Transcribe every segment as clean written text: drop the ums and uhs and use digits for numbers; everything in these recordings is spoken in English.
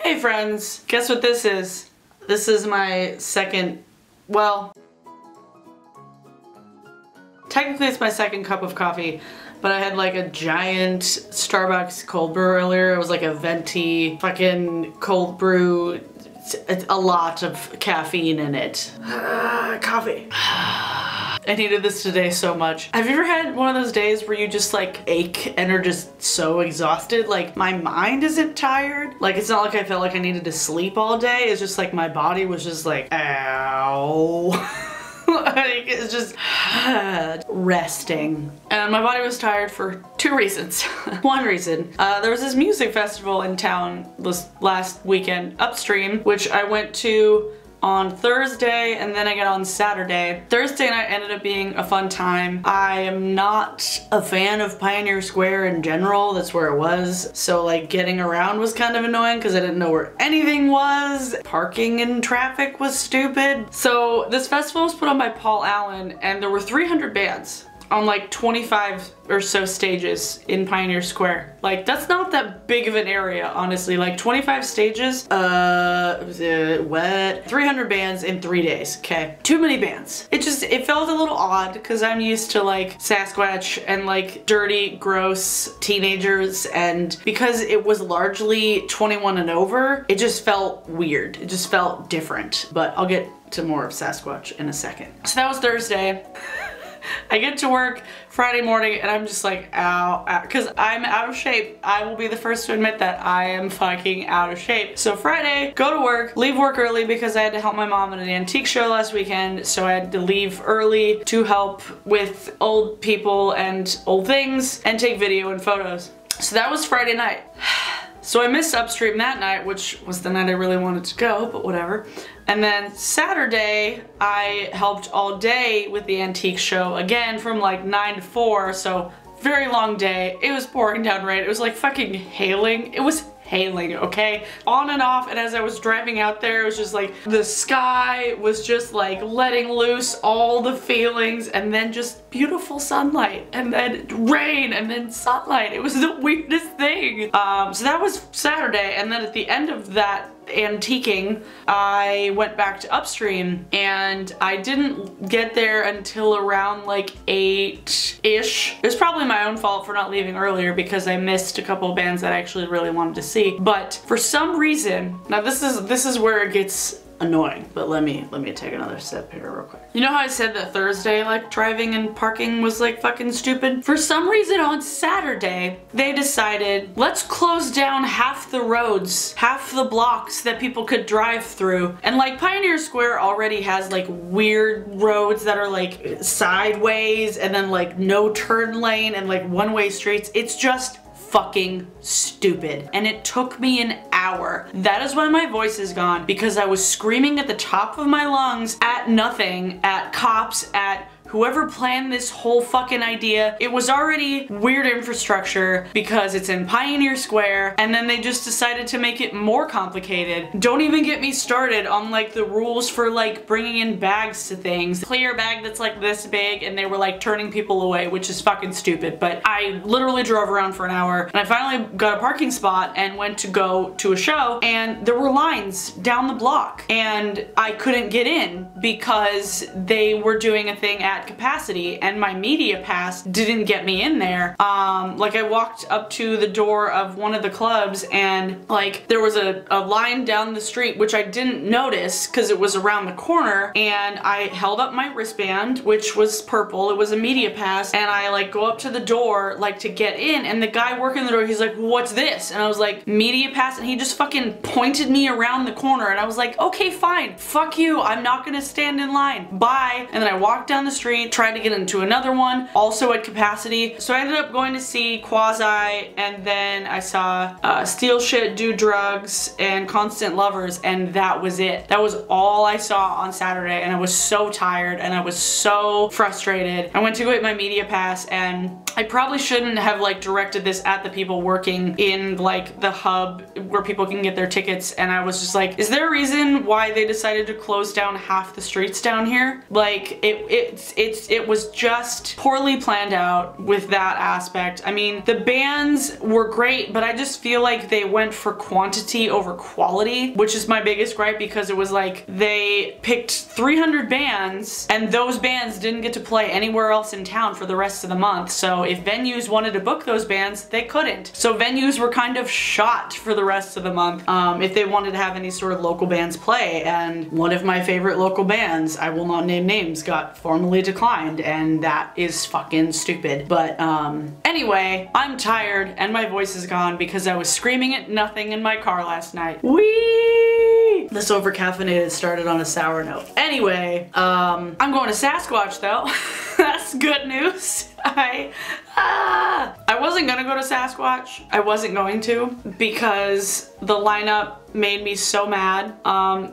Hey friends, guess what this is? This is my second, well, technically it's my second cup of coffee, but I had like a giant Starbucks cold brew earlier. It was like a venti fucking cold brew. It's a lot of caffeine in it. Coffee. I needed this today so much. Have you ever had one of those days where you just like ache and are just so exhausted? Like my mind isn't tired. Like it's not like I felt like I needed to sleep all day. It's just like my body was just like, ow. Like it's just resting. And my body was tired for two reasons. One reason, there was this music festival in town this last weekend, Upstream, which I went to on Thursday and then again on Saturday. Thursday night ended up being a fun time. I am not a fan of Pioneer Square in general. That's where it was. So like getting around was kind of annoying because I didn't know where anything was. Parking and traffic was stupid. So this festival was put on by Paul Allen and there were 300 bands on like 25 or so stages in Pioneer Square. Like that's not that big of an area, honestly. Like 25 stages, what? 300 bands in 3 days, okay? Too many bands. It felt a little odd because I'm used to like Sasquatch and like dirty, gross teenagers, and because it was largely 21 and over, it just felt weird. It just felt different, but I'll get to more of Sasquatch in a second. So that was Thursday. I get to work Friday morning and I'm just like, ow, because I'm out of shape. I will be the first to admit that I am fucking out of shape. So Friday, go to work, leave work early because I had to help my mom at an antique show last weekend, so I had to leave early to help with old people and old things and take video and photos. So that was Friday night. So I missed Upstream that night, which was the night I really wanted to go, but whatever. And then Saturday, I helped all day with the antique show, again from like 9 to 4, so very long day. It was pouring down rain. It was like fucking hailing. It was hailing, okay? On and off, and as I was driving out there, it was just like the sky was just like letting loose all the feelings, and then just beautiful sunlight, and then rain, and then sunlight. It was the weirdest thing. So that was Saturday, and then at the end of that antiquing, I went back to Upstream, and I didn't get there until around like 8-ish. It was probably my own fault for not leaving earlier because I missed a couple of bands that I actually really wanted to see. But for some reason, now this is where it gets annoying, but let me take another sip here real quick. You know how I said that Thursday like driving and parking was like fucking stupid? For some reason on Saturday they decided, let's close down half the roads, half the blocks that people could drive through. And like Pioneer Square already has like weird roads that are like sideways and then like no turn lane and like one-way streets. It's just fucking stupid. And it took me an hour. That is why my voice is gone, because I was screaming at the top of my lungs at nothing, at cops, at whoever planned this whole fucking idea. It was already weird infrastructure because it's in Pioneer Square, and then they just decided to make it more complicated. Don't even get me started on like the rules for like bringing in bags to things. Clear bag that's like this big, and they were like turning people away, which is fucking stupid. But I literally drove around for an hour, and I finally got a parking spot and went to go to a show, and there were lines down the block, and I couldn't get in because they were doing a thing at capacity, and my media pass didn't get me in there. Like I walked up to the door of one of the clubs, and like there was a line down the street which I didn't notice because it was around the corner, and I held up my wristband, which was purple. It was a media pass, and I like go up to the door like to get in, and the guy working the door, he's like, what's this? And I was like, media pass, and he just fucking pointed me around the corner, and I was like, okay, fine, fuck you, I'm not gonna stand in line, bye. And then I walked down the street, tried to get into another one, also at capacity. So I ended up going to see Quasi, and then I saw Steal Shit, Do Drugs, and Constant Lovers, and that was it. That was all I saw on Saturday, and I was so tired, and I was so frustrated. I went to go get my media pass, and I probably shouldn't have like directed this at the people working in like the hub where people can get their tickets, and I was just like, is there a reason why they decided to close down half the streets down here? Like it was just poorly planned out with that aspect. I mean, the bands were great, but I just feel like they went for quantity over quality, which is my biggest gripe, because it was like they picked 300 bands and those bands didn't get to play anywhere else in town for the rest of the month. So if venues wanted to book those bands, they couldn't. So venues were kind of shot for the rest of the month if they wanted to have any sort of local bands play. And one of my favorite local bands, I will not name names, got formally declined, and that is fucking stupid. But anyway, I'm tired and my voice is gone because I was screaming at nothing in my car last night. Whee! This overcaffeinated started on a sour note. Anyway, I'm going to Sasquatch though. That's good news. I wasn't gonna go to Sasquatch. I wasn't going to, because the lineup made me so mad,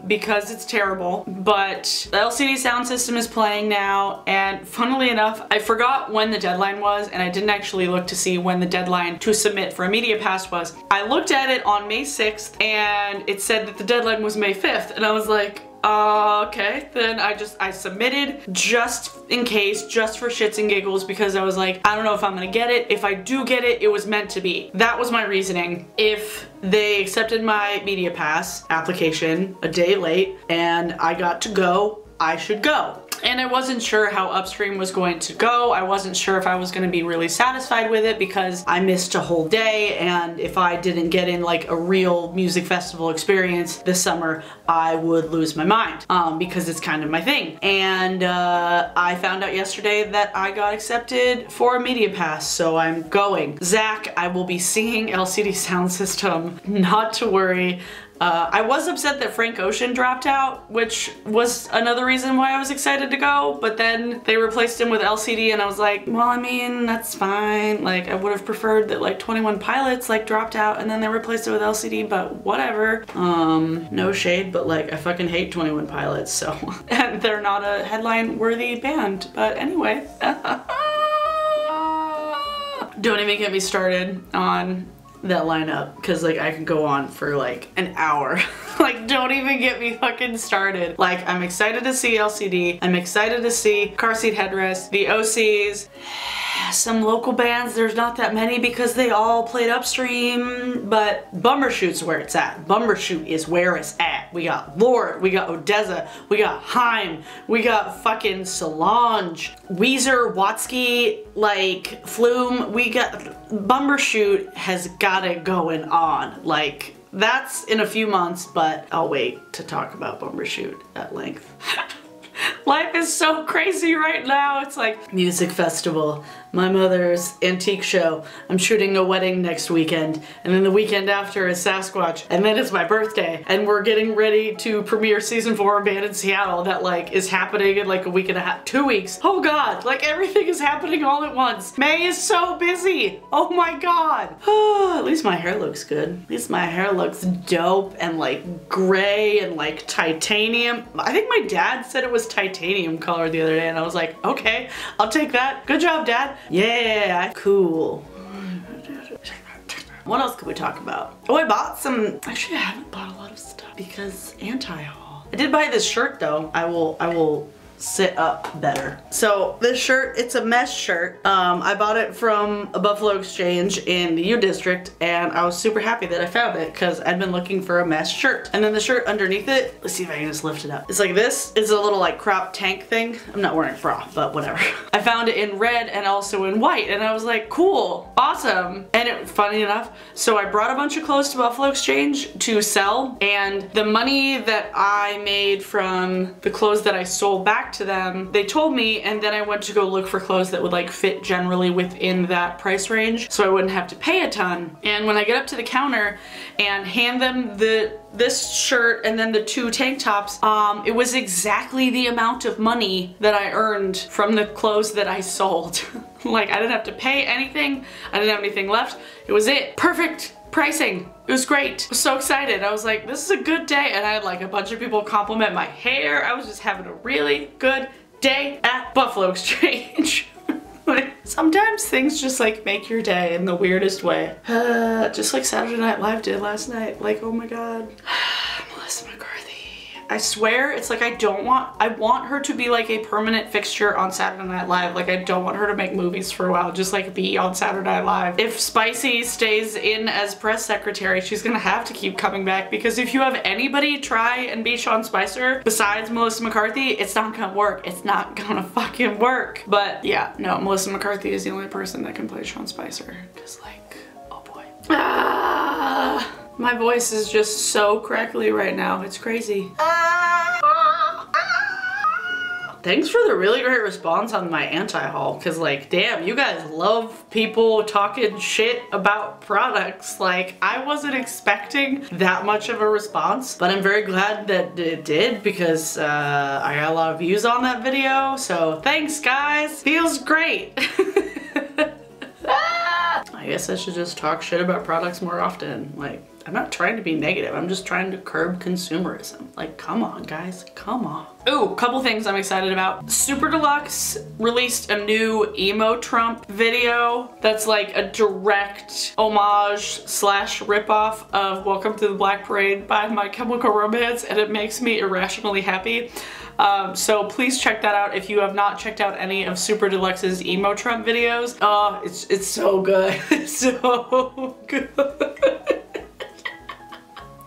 because it's terrible. But the LCD sound system is playing now, and funnily enough, I forgot when the deadline was, and I didn't actually look to see when the deadline to submit for a media pass was. I looked at it on May 6th, and it said that the deadline was May 5th, and I was like, okay, then I submitted just in case, just for shits and giggles, because I was like, I don't know if I'm gonna get it. If I do get it, it was meant to be. That was my reasoning. If they accepted my media pass application a day late and I got to go, I should go. And I wasn't sure how Upstream was going to go. I wasn't sure if I was going to be really satisfied with it, because I missed a whole day, and if I didn't get in like a real music festival experience this summer, I would lose my mind, because it's kind of my thing. And I found out yesterday that I got accepted for a media pass, so I'm going. Zach, I will be singing LCD Sound System, not to worry. I was upset that Frank Ocean dropped out, which was another reason why I was excited to go, but then they replaced him with LCD, and I was like, well, I mean, that's fine. Like, I would have preferred that like 21 Pilots like dropped out and then they replaced it with LCD, but whatever. No shade, but like I fucking hate 21 Pilots, so and they're not a headline worthy band, but anyway. Don't even get me started on that lineup, because like I can go on for like an hour. Like, don't even get me fucking started. Like, I'm excited to see LCD. I'm excited to see Car Seat Headrest, the OCs, some local bands. There's not that many because they all played Upstream, but Bumbershoot's where it's at. Bumbershoot is where it's at. We got Lord, we got Odessa, we got Haim, we got fucking Solange, Weezer, Watsky, like Flume. We got Bumbershoot has got it going on. Like, that's in a few months, but I'll wait to talk about Bumbershoot at length. Life is so crazy right now. It's like music festival, my mother's antique show, I'm shooting a wedding next weekend, and then the weekend after is Sasquatch, and then it's my birthday, and we're getting ready to premiere season 4 of Band in Seattle that like is happening in like a week and a half, 2 weeks. Oh god, like everything is happening all at once. May is so busy. Oh my god. At least my hair looks good. At least my hair looks dope and like gray and like titanium. I think my dad said it was titanium color the other day, and I was like, okay, I'll take that. Good job, Dad. Yeah, cool. What else could we talk about? Oh, I bought some, actually I haven't bought a lot of stuff because anti-haul. I did buy this shirt though. I will sit up better. So this shirt, it's a mesh shirt. I bought it from a Buffalo Exchange in the U District, and I was super happy that I found it because I'd been looking for a mesh shirt. And then the shirt underneath it, let's see if I can just lift it up. It's like this. It's a little like crop tank thing. I'm not wearing a bra, but whatever. I found it in red and also in white, and I was like, cool, awesome. And it, funny enough, so I brought a bunch of clothes to Buffalo Exchange to sell, and the money that I made from the clothes that I sold back to them, they told me, and then I went to go look for clothes that would like fit generally within that price range so I wouldn't have to pay a ton. And when I get up to the counter and hand them this shirt and then the 2 tank tops, it was exactly the amount of money that I earned from the clothes that I sold. Like, I didn't have to pay anything, I didn't have anything left, it was it. Perfect pricing. It was great. I was so excited. I was like, this is a good day. And I had like a bunch of people compliment my hair. I was just having a really good day at Buffalo Exchange. Like, sometimes things just like make your day in the weirdest way. Just like Saturday Night Live did last night. Like, oh my god. Melissa McCarthy. I swear, it's like I want her to be like a permanent fixture on Saturday Night Live. Like, I don't want her to make movies for a while, just like be on Saturday Night Live. If Spicy stays in as press secretary, she's gonna have to keep coming back, because if you have anybody try and be Sean Spicer besides Melissa McCarthy, it's not gonna work. It's not gonna fucking work. But yeah, no, Melissa McCarthy is the only person that can play Sean Spicer, because like, oh boy. My voice is just so crackly right now. It's crazy. Thanks for the really great response on my anti-haul, because like, damn, you guys love people talking shit about products. Like, I wasn't expecting that much of a response, but I'm very glad that it did, because I got a lot of views on that video, so thanks guys. Feels great. I guess I should just talk shit about products more often. Like, I'm not trying to be negative. I'm just trying to curb consumerism. Like, come on, guys. Come on. Ooh, couple things I'm excited about. Super Deluxe released a new emo Trump video that's like a direct homage slash ripoff of Welcome to the Black Parade by My Chemical Romance, and it makes me irrationally happy. So please check that out if you have not checked out any of Super Deluxe's emo Trump videos. Oh, it's so good. It's so good.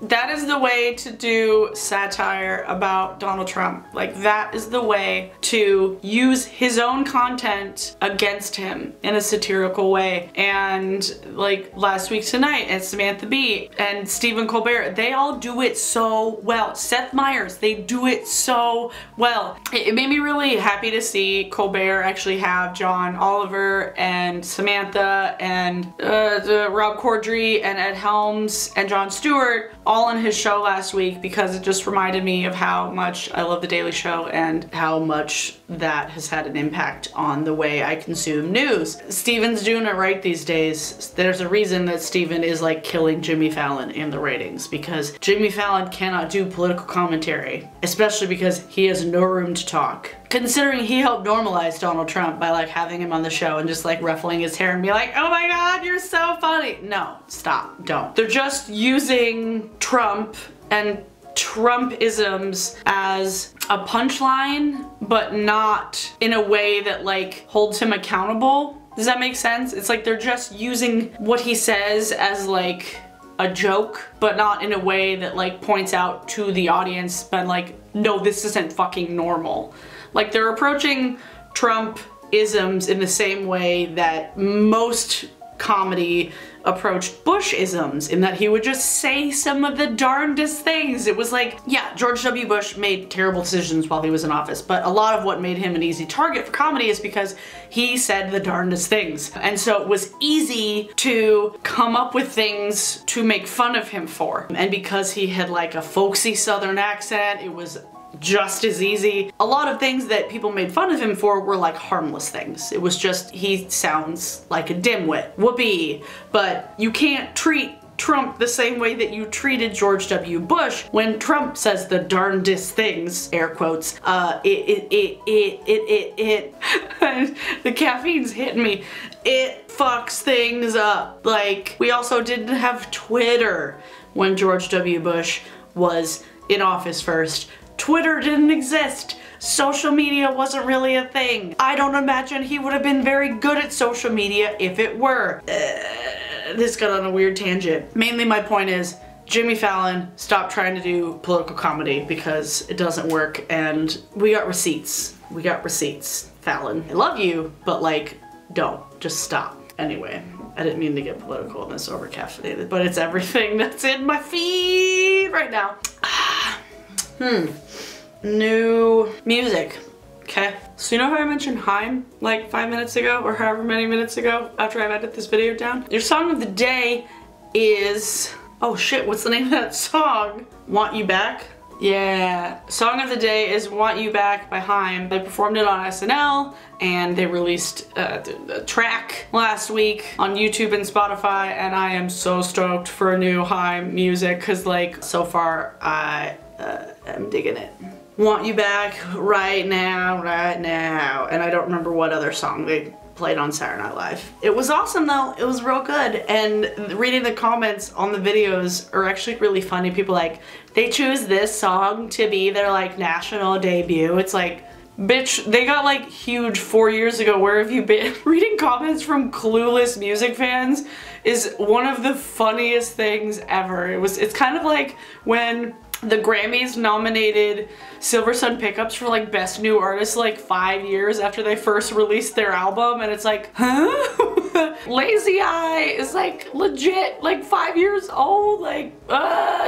That is the way to do satire about Donald Trump. Like, that is the way to use his own content against him in a satirical way. And like Last Week Tonight and Samantha Bee and Stephen Colbert, they all do it so well. Seth Meyers, they do it so well. It made me really happy to see Colbert actually have John Oliver and Samantha and Rob Corddry and Ed Helms and Jon Stewart all on his show last week, because it just reminded me of how much I love The Daily Show and how much that has had an impact on the way I consume news. Steven's doing it right these days. There's a reason that Steven is like killing Jimmy Fallon in the ratings, because Jimmy Fallon cannot do political commentary, especially because he has no room to talk. Considering he helped normalize Donald Trump by like having him on the show and just like ruffling his hair and be like, oh my god, you're so funny. No, stop, don't. They're just using Trump and Trumpisms as a punchline, but not in a way that like holds him accountable. Does that make sense? It's like they're just using what he says as like a joke, but not in a way that like points out to the audience, but like, no, this isn't fucking normal. Like, they're approaching Trump-isms in the same way that most comedy approached Bush-isms, in that he would just say some of the darndest things. It was like, yeah, George W. Bush made terrible decisions while he was in office, but a lot of what made him an easy target for comedy is because he said the darndest things. And so it was easy to come up with things to make fun of him for. And because he had like a folksy Southern accent, it was just as easy. A lot of things that people made fun of him for were like harmless things. It was just, he sounds like a dimwit. Whoopee. But you can't treat Trump the same way that you treated George W. Bush when Trump says the darndest things, air quotes. The caffeine's hitting me. It fucks things up. Like, we also didn't have Twitter when George W. Bush was in office first. Twitter didn't exist. Social media wasn't really a thing. I don't imagine he would have been very good at social media if it were. This got on a weird tangent. Mainly my point is, Jimmy Fallon, stop trying to do political comedy because it doesn't work, and we got receipts. We got receipts, Fallon. I love you, but like, don't. Just stop. Anyway, I didn't mean to get political in this overcaffeinated, but it's everything that's in my feed right now. New music. Okay. So you know how I mentioned Haim like 5 minutes ago, or however many minutes ago after I've edited this video down? Your song of the day is, oh shit, what's the name of that song? Want You Back? Yeah. Song of the day is Want You Back by Haim. They performed it on SNL, and they released a track last week on YouTube and Spotify, and I am so stoked for new Haim music, cause like, so far I'm digging it. Want You Back right now, and I don't remember what other song they played on Saturday Night Live. It was awesome though. It was real good. And reading the comments on the videos are actually really funny. People like, they choose this song to be their like national debut. It's like, bitch, they got like huge 4 years ago. Where have you been? Reading comments from clueless music fans is one of the funniest things ever. It's kind of like when the Grammys nominated Silver Sun Pickups for like Best New Artist like 5 years after they first released their album, and it's like, huh? Lazy Eye is like legit like 5 years old. Like,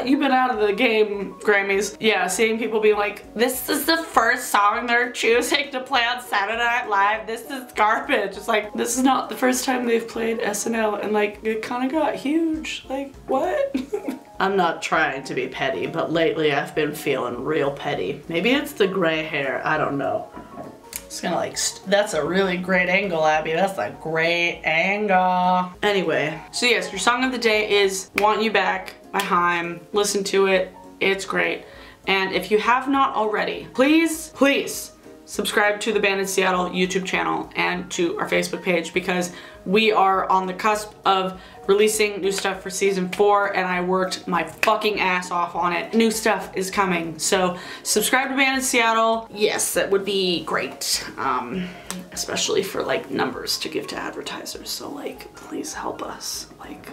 you've been out of the game, Grammys. Yeah, seeing people being like, this is the first song they're choosing to play on Saturday Night Live. This is garbage. It's like, this is not the first time they've played SNL, and like it kind of got huge. Like, what? I'm not trying to be petty, but lately I've been feeling real petty. Maybe it's the gray hair, I don't know. It's gonna like, that's a really great angle, Abby. That's a great angle. Anyway, so yes, your song of the day is Want You Back by Haim. Listen to it, it's great. And if you have not already, please, please subscribe to the Band in Seattle YouTube channel and to our Facebook page, because we are on the cusp of releasing new stuff for season 4, and I worked my fucking ass off on it. New stuff is coming, so subscribe to Band in Seattle. Yes, that would be great, especially for like numbers to give to advertisers. So like, please help us, like,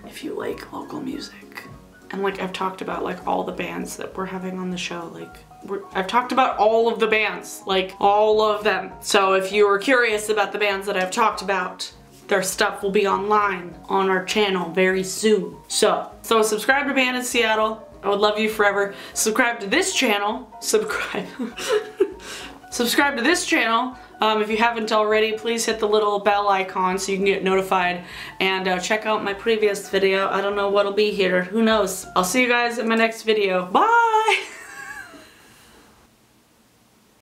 if you like local music. And like, I've talked about like all the bands that we're having on the show. Like, I've talked about all of the bands, like all of them. So if you are curious about the bands that I've talked about, their stuff will be online on our channel very soon. So subscribe to Band in Seattle. I would love you forever. Subscribe to this channel. Subscribe to this channel. If you haven't already, please hit the little bell icon so you can get notified, and check out my previous video. I don't know what'll be here. Who knows? I'll see you guys in my next video. Bye!